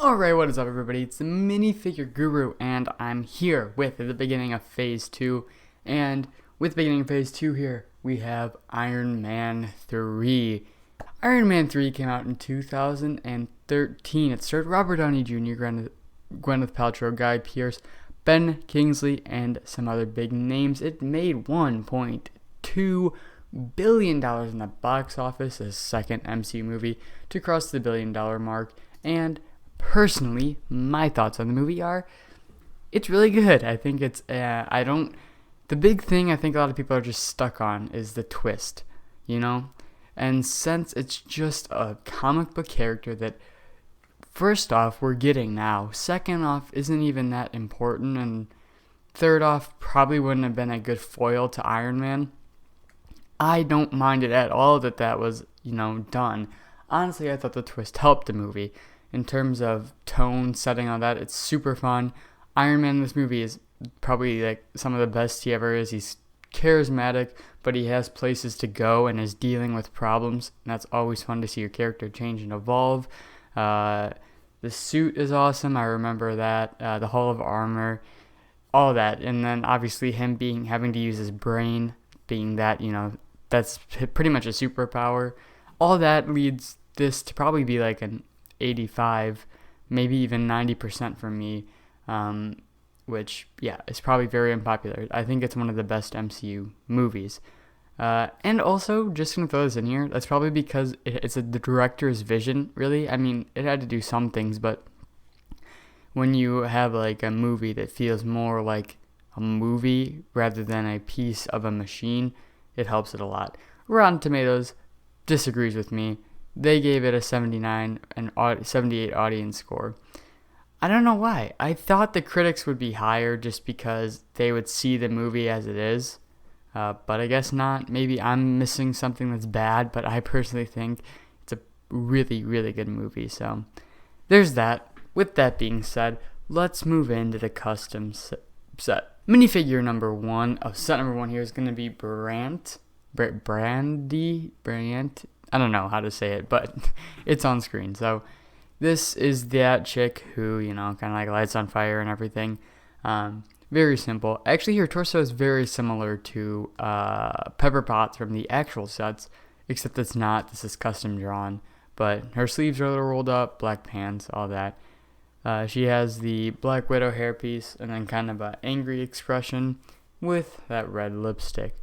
Alright, what is up everybody? It's the Minifigure Guru, and I'm here with the beginning of Phase 2, and with the beginning of Phase 2 here, we have Iron Man 3. Iron Man 3 came out in 2013. It starred Robert Downey Jr., Gwyneth Paltrow, Guy Pearce, Ben Kingsley, and some other big names. It made $1.2 billion in the box office, the second MCU movie to cross the $1 billion mark, and personally, my thoughts on the movie are, it's really good. I think it's, the big thing I think a lot of people are just stuck on is the twist, And since it's just a comic book character that, first off, we're getting now, second off, isn't even that important, and third off, probably wouldn't have been a good foil to Iron Man, I don't mind it at all that was, done. Honestly, I thought the twist helped the movie. In terms of tone, setting, all that, it's super fun. Iron Man in this movie is probably like some of the best he ever is. He's charismatic, but he has places to go and is dealing with problems. And that's always fun to see your character change and evolve. The suit is awesome. I remember that. The Hall of Armor, all that. And then obviously him having to use his brain, being that, that's pretty much a superpower. All that leads this to probably be like an 85, maybe even 90% for me, which, is probably very unpopular. I think it's one of the best MCU movies. And also, just going to throw this in here, that's probably because it's the director's vision, really. I mean, it had to do some things, but when you have like a movie that feels more like a movie rather than a piece of a machine, it helps it a lot. Rotten Tomatoes disagrees with me. They gave it a 79 and 78 audience score. I don't know why. I thought the critics would be higher just because they would see the movie as it is. But I guess not. Maybe I'm missing something that's bad, but I personally think it's a really, really good movie. So there's that. With that being said, let's move into the custom set. Minifigure number 1 of set number 1 here is going to be Brandy. I don't know how to say it, but it's on screen. So this is that chick who, kind of like lights on fire and everything. Very simple. Actually, her torso is very similar to Pepper Potts from the actual sets, except it's not. This is custom drawn. But her sleeves are a little rolled up, black pants, all that. She has the Black Widow hairpiece and then kind of an angry expression with that red lipstick.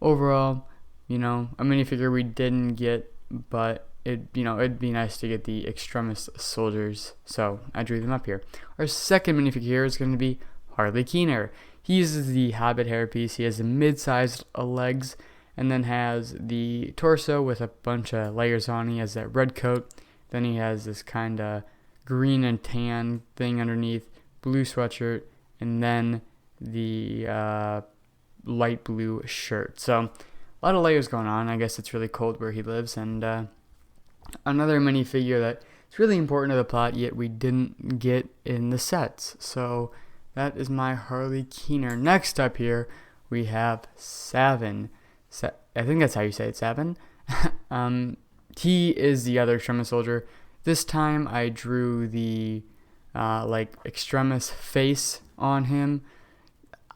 Overall, a minifigure we didn't get, but it'd be nice to get the Extremis soldiers, so I drew them up here. Our second minifigure here is going to be Harley Keener. He uses the Hobbit hairpiece. He has the mid-sized legs, and then has the torso with a bunch of layers on. He has that red coat. Then he has this kind of green and tan thing underneath, blue sweatshirt, and then the light blue shirt. So a lot of layers going on. I guess it's really cold where he lives. And another minifigure that's really important to the plot, yet we didn't get in the sets. So that is my Harley Keener. Next up here, we have Savin. I think that's how you say it, Savin. He is the other Extremis soldier. This time I drew the Extremis face on him.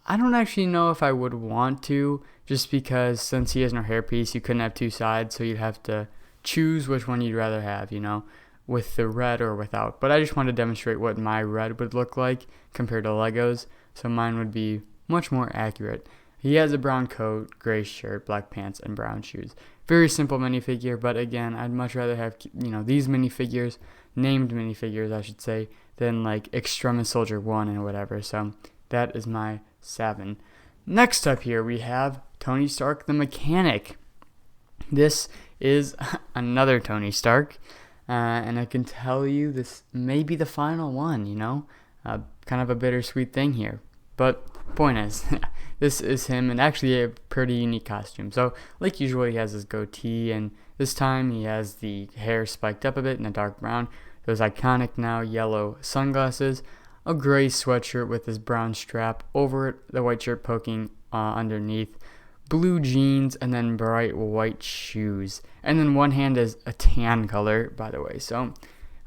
I don't actually know if I would want to, just because since he has no hairpiece, you couldn't have two sides, so you'd have to choose which one you'd rather have, with the red or without. But I just want to demonstrate what my red would look like compared to Lego's, so mine would be much more accurate. He has a brown coat, gray shirt, black pants, and brown shoes. Very simple minifigure, but again, I'd much rather have, these minifigures, named minifigures, I should say, than like Extremis Soldier 1 and whatever. So that is my Savin. Next up here, we have Tony Stark the Mechanic. This is another Tony Stark, and I can tell you this may be the final one, kind of a bittersweet thing here. But point is, this is him, and actually a pretty unique costume. So, like usual, he has his goatee, and this time he has the hair spiked up a bit in a dark brown, those iconic now yellow sunglasses, a gray sweatshirt with his brown strap over it, the white shirt poking underneath, blue jeans, and then bright white shoes. And then one hand is a tan color, by the way. So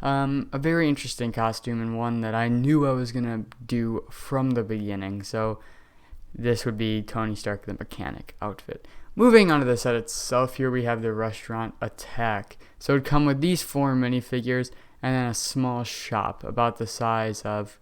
a very interesting costume and one that I knew I was going to do from the beginning. So this would be Tony Stark the Mechanic outfit. Moving on to the set itself, here we have the restaurant attack. So it would come with these 4 minifigures and then a small shop about the size of,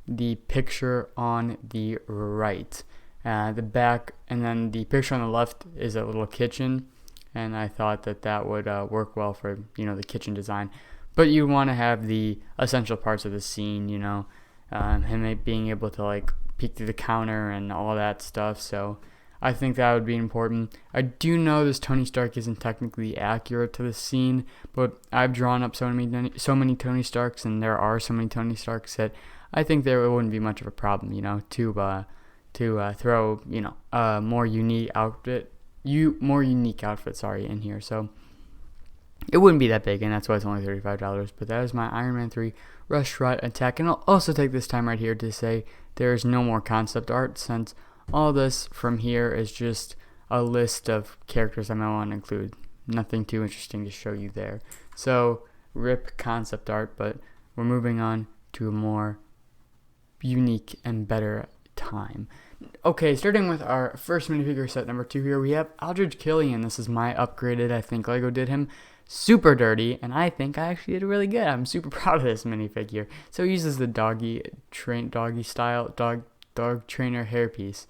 the picture on the right. The back, and then the picture on the left is a little kitchen, and I thought that would work well for, the kitchen design. But you want to have the essential parts of the scene, him being able to, like, peek through the counter and all that stuff, so I think that would be important. I do know this Tony Stark isn't technically accurate to the scene, but I've drawn up so many Tony Starks, and there are so many Tony Starks that I think there wouldn't be much of a problem, to throw, a more unique outfit, in here. So it wouldn't be that big, and that's why it's only $35. But that is my Iron Man 3 restaurant attack, and I'll also take this time right here to say there is no more concept art, since all this from here is just a list of characters I might want to include. Nothing too interesting to show you there. So, rip concept art, but we're moving on to a more unique and better time. Okay, starting with our first minifigure set number 2 here, we have Aldrich Killian. This is my upgraded. I think LEGO did him super dirty, and I think I actually did really good. I'm super proud of this minifigure. So he uses the dog trainer hairpiece.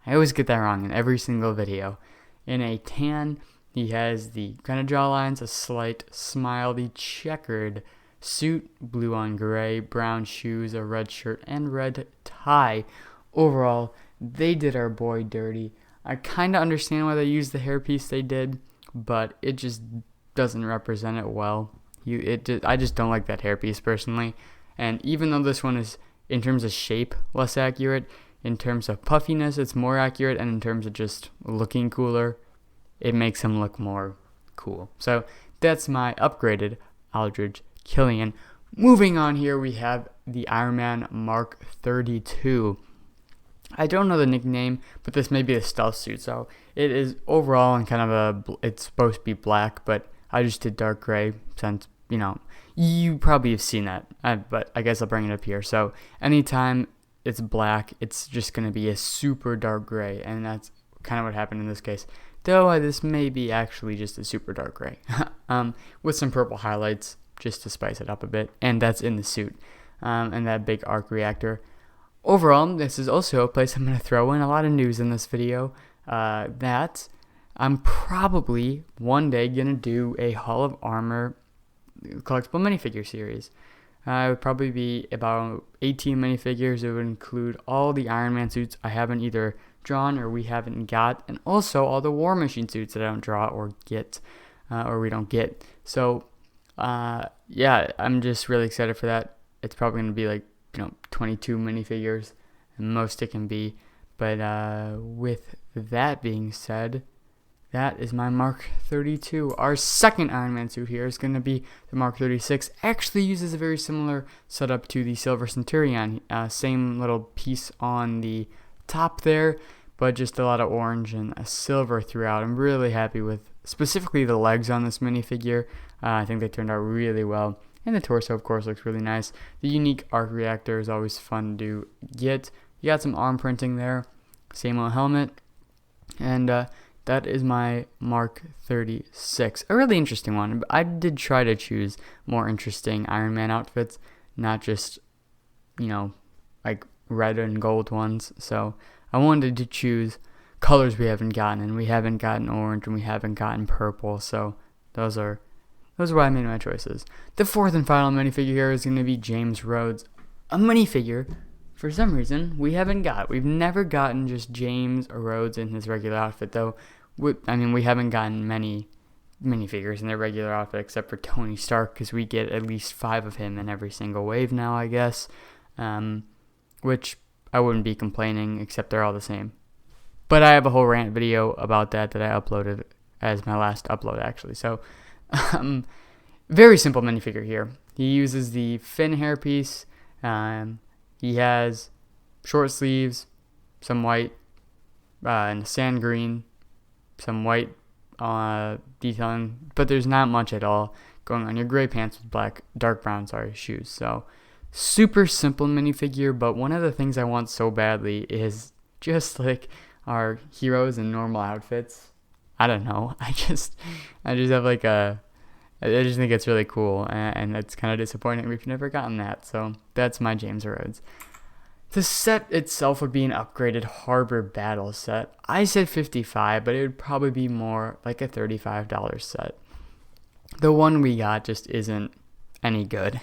I always get that wrong in every single video. In a tan, he has the kind of jawlines, a slight smile, the checkered suit, blue on gray, brown shoes, a red shirt, and red tie. Overall, they did our boy dirty. I kind of understand why they used the hairpiece they did, but it just doesn't represent it well. I just don't like that hairpiece personally. And even though this one is, in terms of shape, less accurate, in terms of puffiness, it's more accurate, and in terms of just looking cooler, it makes him look more cool. So that's my upgraded Aldrich Killian. Moving on here, we have the Iron Man Mark 32. I don't know the nickname, but this may be a stealth suit. So it is overall in kind of it's supposed to be black, but I just did dark gray since, you probably have seen that, but I guess I'll bring it up here. So anytime it's black, it's just going to be a super dark gray, and that's kind of what happened in this case. Though this may be actually just a super dark gray, with some purple highlights just to spice it up a bit, and that's in the suit, and that big arc reactor. Overall, this is also a place I'm going to throw in a lot of news in this video, that I'm probably one day going to do a Hall of Armor collectible minifigure series. It would probably be about 18 minifigures. It would include all the Iron Man suits I haven't either drawn or we haven't got, and also all the War Machine suits that I don't draw or get, or we don't get. So, yeah, I'm just really excited for that. It's probably going to be like, 22 minifigures, and most it can be. But with that being said, that is my Mark 32. Our second Iron Man suit here is going to be the Mark 36. Actually uses a very similar setup to the Silver Centurion. Same little piece on the top there, but just a lot of orange and a silver throughout. I'm really happy with specifically the legs on this minifigure. I think they turned out really well. And the torso, of course, looks really nice. The unique arc reactor is always fun to get. You got some arm printing there. Same old helmet. And that is my Mark 36. A really interesting one. I did try to choose more interesting Iron Man outfits, not just, like red and gold ones. So I wanted to choose colors we haven't gotten, and we haven't gotten orange, and we haven't gotten purple. So those are why I made my choices. The fourth and final minifigure here is going to be James Rhodes. A minifigure, for some reason, we haven't got. We've never gotten just James Rhodes in his regular outfit, though. We haven't gotten many minifigures in their regular outfit except for Tony Stark, because we get at least 5 of him in every single wave now, I guess. Which I wouldn't be complaining, except they're all the same. But I have a whole rant video about that I uploaded as my last upload, actually. So, very simple minifigure here. He uses the fin hairpiece. He has short sleeves, some white, and sand green, some white detailing, but there's not much at all. going on your gray pants with dark brown, shoes. So super simple minifigure, but one of the things I want so badly is just like our heroes in normal outfits. I don't know. I just have like I just think it's really cool, and it's kind of disappointing we've never gotten that. So that's my James Rhodes. The set itself would be an upgraded Harbor Battle set. I said $55, but it would probably be more like a $35 set. The one we got just isn't any good.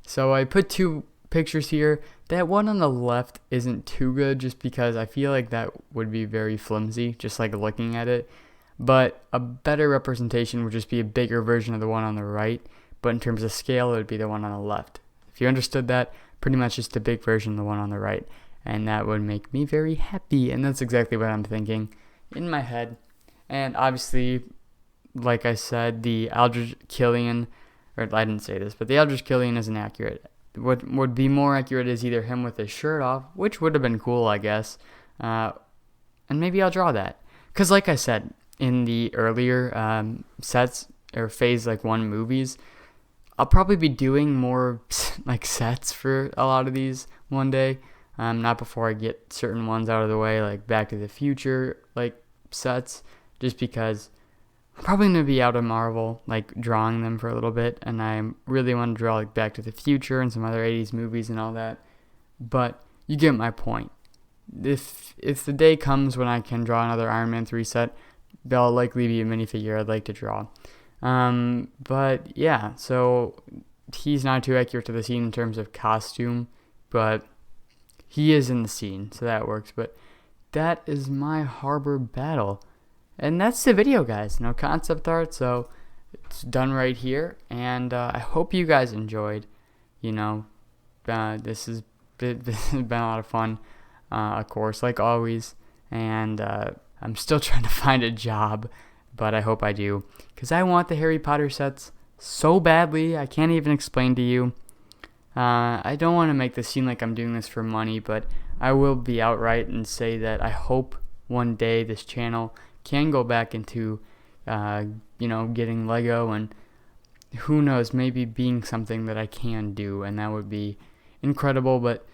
So I put two pictures here. That one on the left isn't too good just because I feel like that would be very flimsy, just like looking at it. But a better representation would just be a bigger version of the one on the right. But in terms of scale, it would be the one on the left. If you understood that, pretty much just a big version of the one on the right. And that would make me very happy. And that's exactly what I'm thinking in my head. And obviously, like I said, the Aldrich Killian, or I didn't say this, but the Aldrich Killian isn't accurate. What would be more accurate is either him with his shirt off, which would have been cool, I guess. And maybe I'll draw that. Because like I said, in the earlier sets, or phase like 1 movies, I'll probably be doing more like sets for a lot of these one day. Not before I get certain ones out of the way, like Back to the Future like sets, just because I'm probably going to be out of Marvel, like drawing them for a little bit, and I really want to draw like Back to the Future and some other 80s movies and all that. But you get my point. If the day comes when I can draw another Iron Man 3 set, there'll likely be a minifigure I'd like to draw. But yeah, so he's not too accurate to the scene in terms of costume, but he is in the scene, so that works. But that is my Harbor Battle. And that's the video, guys. No concept art, so it's done right here. And I hope you guys enjoyed. This has been a lot of fun, of course, like always. And I'm still trying to find a job, but I hope I do, because I want the Harry Potter sets so badly. I can't even explain to you. I don't want to make this seem like I'm doing this for money, but I will be outright and say that I hope one day this channel can go back into, getting Lego, and who knows, maybe being something that I can do, and that would be incredible. But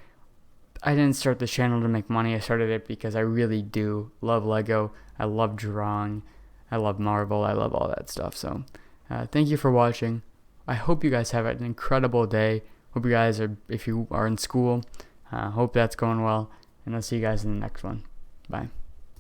I didn't start this channel to make money. I started it because I really do love Lego. I love drawing. I love Marvel. I love all that stuff. So thank you for watching. I hope you guys have an incredible day. Hope you guys if you are in school, hope that's going well. And I'll see you guys in the next one. Bye.